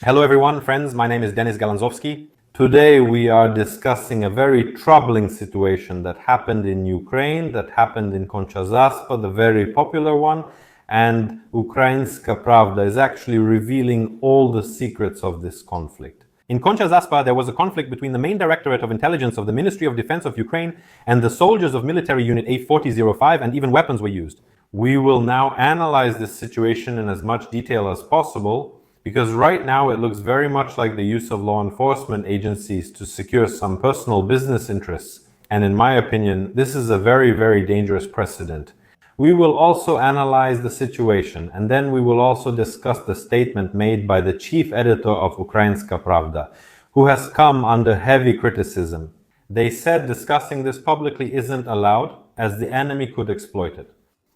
Hello everyone, friends, my name is Denis Galanzovsky. Today we are discussing a very troubling situation that happened in Ukraine, that happened in Koncha-Zaspa, the very popular one, and Ukrainska Pravda is actually revealing all the secrets of this conflict. In Koncha-Zaspa, there was a conflict between the main directorate of intelligence of the Ministry of Defense of Ukraine and the soldiers of military unit A4005, and even weapons were used. We will now analyze this situation in as much detail as possible, because right now it looks very much like the use of law enforcement agencies to secure some personal business interests. And in my opinion, this is a very, very dangerous precedent. We will also analyze the situation, and then we will also discuss the statement made by the chief editor of Ukrainska Pravda, who has come under heavy criticism. They said discussing this publicly isn't allowed, as the enemy could exploit it.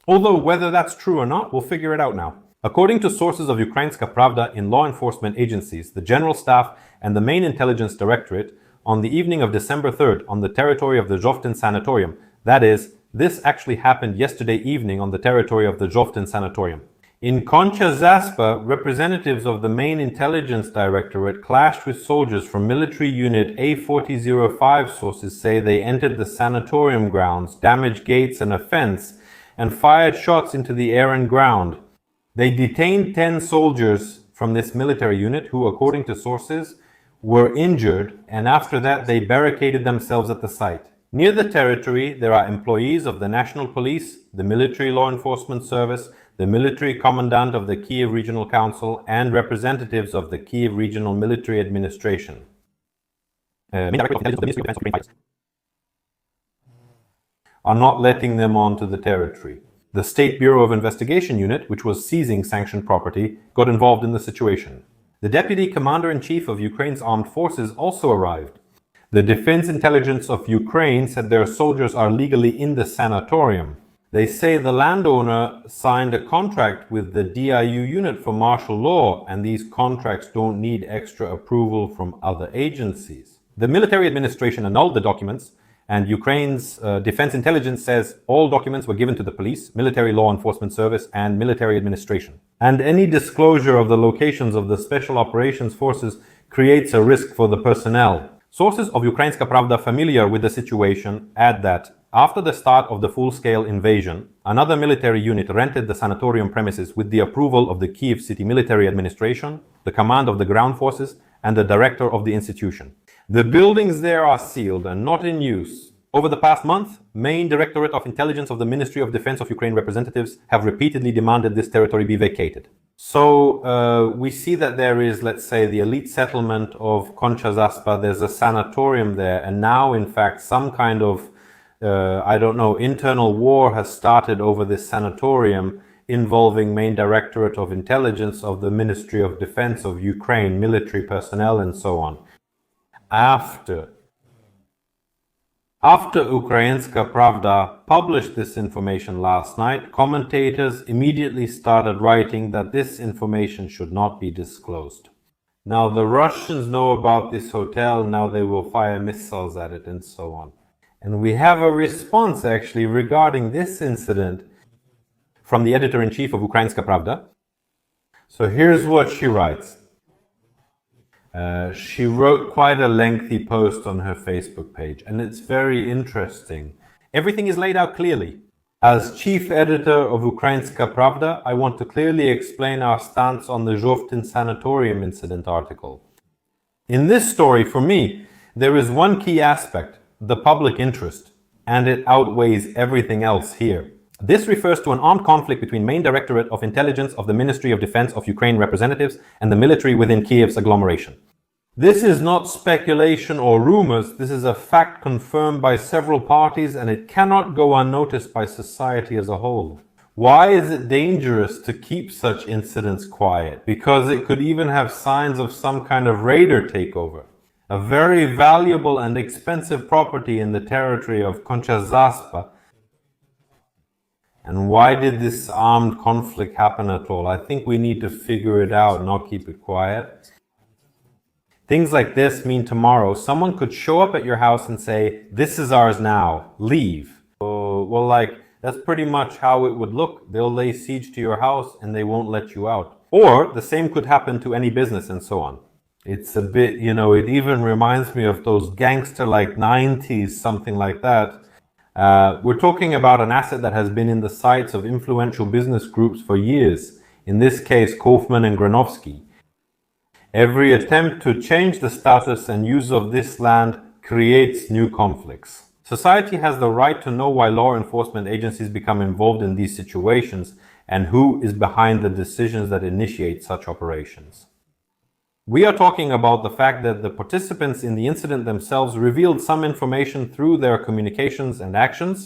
Although whether that's true or not, we'll figure it out now. According to sources of Ukrainska Pravda in law enforcement agencies, the General Staff and the main intelligence directorate, on the evening of December 3rd on the territory of the Zhovtin Sanatorium, that is, this actually happened yesterday evening on the territory of the Zhovtin Sanatorium. In Koncha-Zaspa, representatives of the main intelligence directorate clashed with soldiers from military unit A4005. Sources say they entered the sanatorium grounds, damaged gates and a fence, and fired shots into the air and ground. They detained 10 soldiers from this military unit who, according to sources, were injured, and after that they barricaded themselves at the site. Near the territory, there are employees of the National Police, the Military Law Enforcement Service, the Military Commandant of the Kiev Regional Council, and representatives of the Kiev Regional Military Administration. Are not letting them onto the territory. The State Bureau of Investigation unit, which was seizing sanctioned property, got involved in the situation. The Deputy Commander-in-Chief of Ukraine's armed forces also arrived. The Defense Intelligence of Ukraine said their soldiers are legally in the sanatorium. They say the landowner signed a contract with the DIU unit for martial law, and these contracts don't need extra approval from other agencies. The military administration annulled the documents, and Ukraine's defense intelligence says all documents were given to the police, military law enforcement service, and military administration. And any disclosure of the locations of the special operations forces creates a risk for the personnel. Sources of Ukrainska Pravda familiar with the situation add that after the start of the full-scale invasion, another military unit rented the sanatorium premises with the approval of the Kiev City Military Administration, the command of the ground forces, and the director of the institution. The buildings there are sealed and not in use. Over the past month, main Directorate of Intelligence of the Ministry of Defense of Ukraine representatives have repeatedly demanded this territory be vacated. So we see that there is, let's say, the elite settlement of Koncha-Zaspa. There's a sanatorium there, and now, in fact, some kind of, internal war has started over this sanatorium involving main Directorate of Intelligence of the Ministry of Defense of Ukraine, military personnel, and so on. After Ukrainska Pravda published this information last night, commentators immediately started writing that this information should not be disclosed. Now the Russians know about this hotel, now they will fire missiles at it and so on. And we have a response actually regarding this incident from the editor-in-chief of Ukrainska Pravda. So here's what she writes. She wrote quite a lengthy post on her Facebook page, and it's very interesting. Everything is laid out clearly. As chief editor of Ukrainska Pravda, I want to clearly explain our stance on the Zhovtin Sanatorium incident article. In this story, for me, there is one key aspect, the public interest, and it outweighs everything else here. This refers to an armed conflict between main Directorate of Intelligence of the Ministry of Defense of Ukraine representatives and the military within Kiev's agglomeration. This is not speculation or rumors, this is a fact confirmed by several parties, and it cannot go unnoticed by society as a whole. Why is it dangerous to keep such incidents quiet? Because it could even have signs of some kind of raider takeover. A very valuable and expensive property in the territory of Koncha-Zaspa. And why did this armed conflict happen at all? I think we need to figure it out, not keep it quiet. Things like this mean tomorrow someone could show up at your house and say, "This is ours now, leave." Well, that's pretty much how it would look. They'll lay siege to your house and they won't let you out. Or the same could happen to any business and so on. It's a bit, it even reminds me of those gangster-like 90s, something like that. We're talking about an asset that has been in the sights of influential business groups for years, in this case Kaufman and Granovsky. Every attempt to change the status and use of this land creates new conflicts. Society has the right to know why law enforcement agencies become involved in these situations and who is behind the decisions that initiate such operations. We are talking about the fact that the participants in the incident themselves revealed some information through their communications and actions,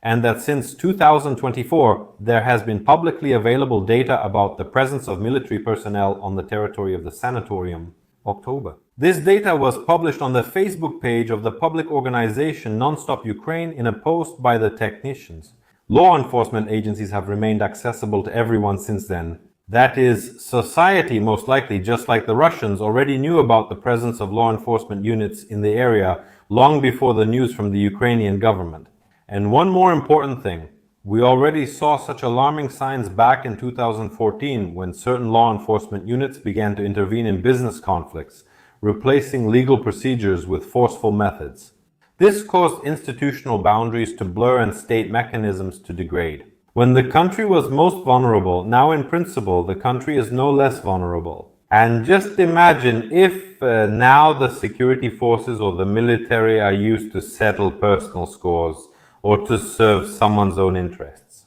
and that since 2024 there has been publicly available data about the presence of military personnel on the territory of the sanatorium. October. This data was published on the Facebook page of the public organization Non-Stop Ukraine in a post by the technicians. Law enforcement agencies have remained accessible to everyone since then. That is, society most likely, just like the Russians, already knew about the presence of law enforcement units in the area long before the news from the Ukrainian government. And one more important thing, we already saw such alarming signs back in 2014 when certain law enforcement units began to intervene in business conflicts, replacing legal procedures with forceful methods. This caused institutional boundaries to blur and state mechanisms to degrade. When the country was most vulnerable, now in principle, the country is no less vulnerable. And just imagine if now the security forces or the military are used to settle personal scores or to serve someone's own interests.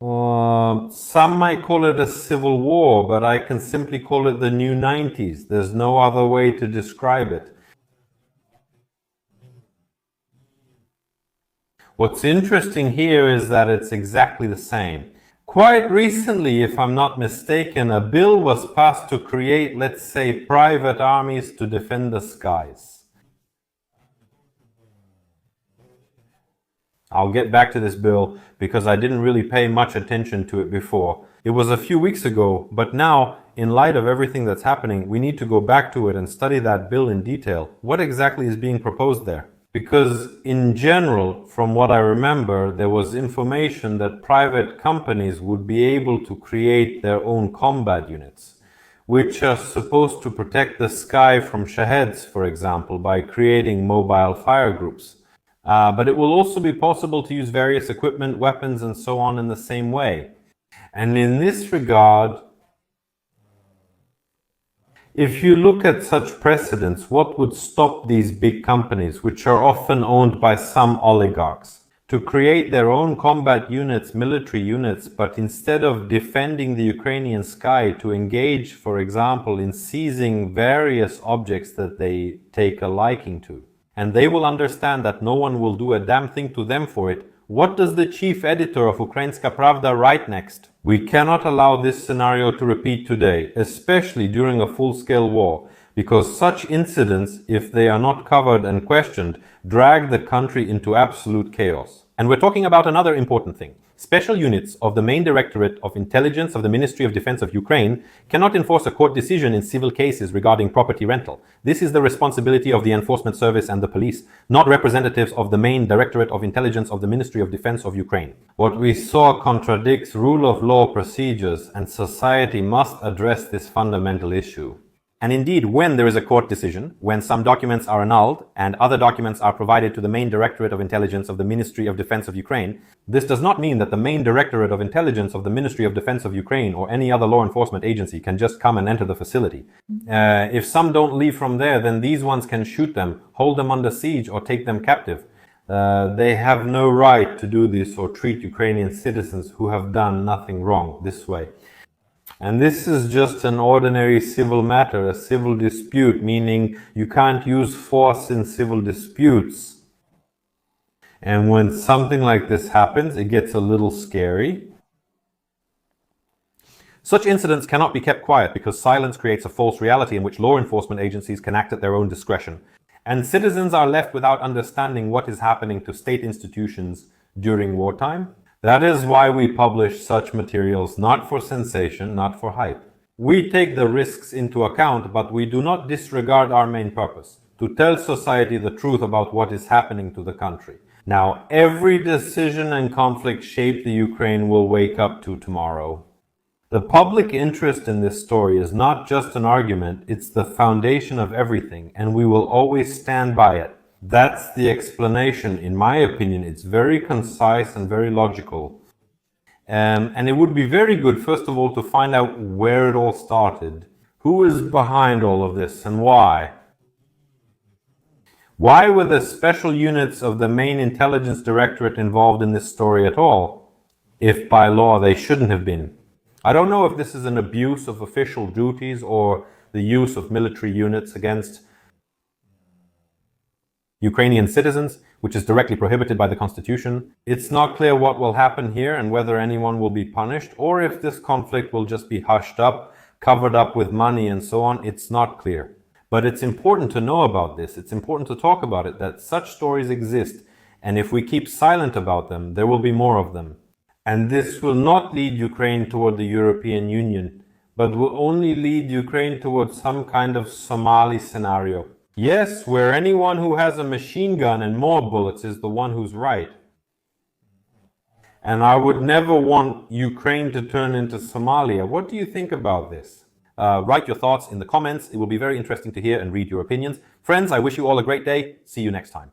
Some might call it a civil war, but I can simply call it the new 90s. There's no other way to describe it. What's interesting here is that it's exactly the same. Quite recently, if I'm not mistaken, a bill was passed to create, let's say, private armies to defend the skies. I'll get back to this bill because I didn't really pay much attention to it before. It was a few weeks ago, but now, in light of everything that's happening, we need to go back to it and study that bill in detail. What exactly is being proposed there? Because in general, from what I remember, there was information that private companies would be able to create their own combat units, which are supposed to protect the sky from Shaheds, for example, by creating mobile fire groups. But it will also be possible to use various equipment, weapons, and so on in the same way. And in this regard, if you look at such precedents, what would stop these big companies, which are often owned by some oligarchs, to create their own combat units, military units, but instead of defending the Ukrainian sky, to engage, for example, in seizing various objects that they take a liking to? And they will understand that no one will do a damn thing to them for it. What does the chief editor of Ukrainska Pravda write next? We cannot allow this scenario to repeat today, especially during a full-scale war, because such incidents, if they are not covered and questioned, drag the country into absolute chaos. And we're talking about another important thing. Special units of the main Directorate of Intelligence of the Ministry of Defense of Ukraine cannot enforce a court decision in civil cases regarding property rental. This is the responsibility of the Enforcement Service and the police, not representatives of the main Directorate of Intelligence of the Ministry of Defense of Ukraine. What we saw contradicts rule of law procedures, and society must address this fundamental issue. And indeed, when there is a court decision, when some documents are annulled and other documents are provided to the main Directorate of Intelligence of the Ministry of Defense of Ukraine, this does not mean that the main Directorate of Intelligence of the Ministry of Defense of Ukraine or any other law enforcement agency can just come and enter the facility. If some don't leave from there, then these ones can shoot them, hold them under siege, or take them captive. They have no right to do this or treat Ukrainian citizens who have done nothing wrong this way. And this is just an ordinary civil matter, a civil dispute, meaning you can't use force in civil disputes. And when something like this happens, it gets a little scary. Such incidents cannot be kept quiet because silence creates a false reality in which law enforcement agencies can act at their own discretion. And citizens are left without understanding what is happening to state institutions during wartime. That is why we publish such materials, not for sensation, not for hype. We take the risks into account, but we do not disregard our main purpose, to tell society the truth about what is happening to the country. Now, every decision and conflict shaped the Ukraine will wake up to tomorrow. The public interest in this story is not just an argument, it's the foundation of everything, and we will always stand by it. That's the explanation. In my opinion, it's very concise and very logical. And it would be very good, first of all, to find out where it all started. Who is behind all of this and why? Why were the special units of the main intelligence directorate involved in this story at all, if by law they shouldn't have been? I don't know if this is an abuse of official duties or the use of military units against Ukrainian citizens, which is directly prohibited by the constitution. It's not clear what will happen here and whether anyone will be punished, or if this conflict will just be hushed up, covered up with money and so on. It's not clear. But it's important to know about this. It's important to talk about it, that such stories exist. And if we keep silent about them, there will be more of them. And this will not lead Ukraine toward the European Union, but will only lead Ukraine towards some kind of Somali scenario. Yes, where anyone who has a machine gun and more bullets is the one who's right. And I would never want Ukraine to turn into Somalia. What do you think about this? Write your thoughts in the comments. It will be very interesting to hear and read your opinions. Friends, I wish you all a great day. See you next time.